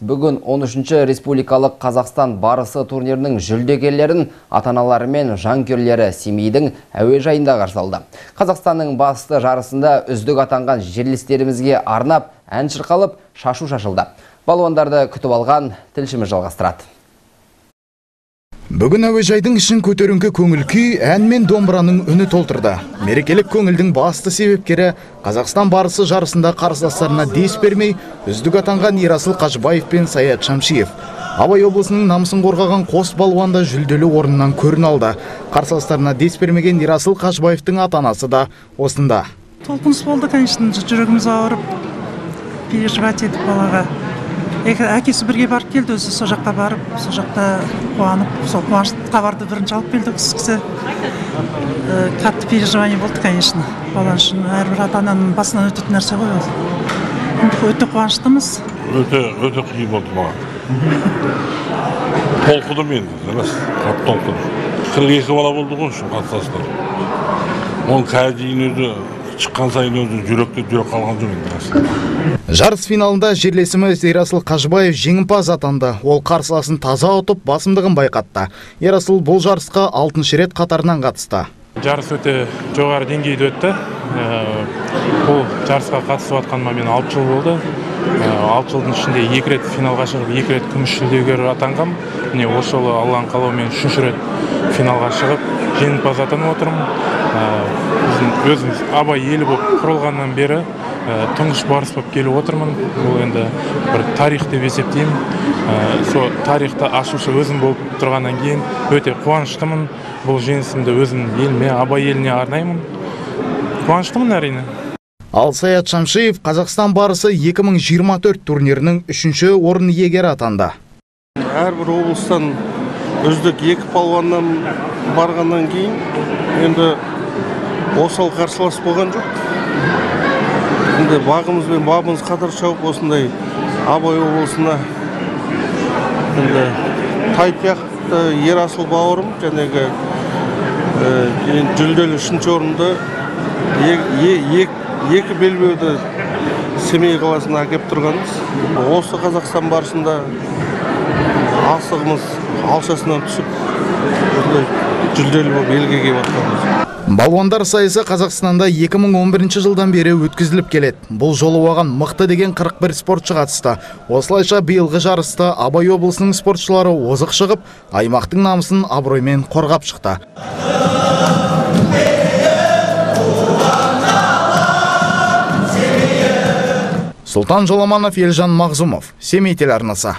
Бүгін 13-ші республикалық Қазақстан барысы турнирінің жүлдегерлерін ата-аналары мен жанкүйерлері Семейдің әуежайында қарсы алды. Қазақстанның басты жарысында үздік атанған жерлестерімізге арнап ән шырқалып, шашу шашылды. Балуандарды күтіп алған тілшіміз жалғастырады. Бүгін әуежайдың ішін көтеріңкі көңіл күй, ән мен домбыраның үні толтырды. Мерекелік көңілдің басты себепкері Қазақстан барысы жарысында қарсыластарына дес бермей, үздік атанған Ерасыл Қажыбаев пен Саят Шамшиев. Абай облысының намысын қорғаған қос балуанда жүлделі орыннан көрін алды. Қарсыластарына дес бермеген Ерасыл Қажыбаевтың ата-анасы да осында. Толқыныс болды, конечно, жүрегіміз ауырып, переживать етіп балаға. Әкесі бірге барып келді, өзі сол жаққа барып, сол жақта қуанып, сол қуанышты хабарды бірінші алып келді кісі. Қатты переживание болды, конечно. Бала үшін әрбір ата-ананың басынан өтетін нәрсе ғой ол. Өте қуаныштымыз. Өте қиын болды маған. Толқыдым енді, қатты толқыдым. 42 бала болды ғой үшін қатысастар. Оның қазір дейін өзі шыққан сайын өзі жүректе жүрек қалған жоқ енді. Жарыс финалында жерлесіміз Ерасыл Қажыбаев жеңімпаз атанды. Ол қарсыласын таза ұтып, басымдығын байқатты. Ерасыл бұл жарысқа 6-шы рет қатарынан қатысты. Жарыс өте жоғары деңгейде өтті. Бұл жарысқа қатысып атқаныма мен 6 жыл болды. 6 жылдың ішінде 2 рет финалға шығып, 2 рет күміс жүлдегер атанғам. Міне осы жолы Алланың қалауымен 3-ші рет финалға шығып, жеңімпаз атанып отырмын. Өзіміз Абай елі болып құрылғаннан бері тұңғыш барыс болып келіп отырмын. Бұл енді бір тарих деп есептеймін. Сол тарихты ашушы өзім болып тұрғаннан кейін өте қуаныштымын. Бұл жеңісімді өзім еліме, Абай еліне арнаймын. Қуаныштымын әрине. Ал Саят Шамшиев Қазақстан барысы 2024 турнирінің 3-ші орын иегері атанды. Әрбір облыстан үздік 2 палуаннан барғаннан кейін енді осал қарсылас болған жоқ. Енді бағымыз бен бабымыз қатар шауып осындай Абай облысына енді Тайпяқты Ерасыл бауырым жәнегі жүлделі 3-ші орынды 2 белбеуді Семей қаласына әкеп тұрғанбыз. Осы Қазақстан барысында асығымыз алшасынан түсіп жүлделі болып елге келіп жатқанбыз. Балуандар сайысы Қазақстанда 2011 жылдан бері өткізіліп келеді. Бұл жолы оған мықты деген 41 спортшы қатысты. Осылайша биылғы жарыста Абай облысының спортшылары озық шығып, аймақтың намысын абыроймен қорғап шықты. Сұлтан Жоламанов, Елжан Мағзумов, Семей телеарнасы.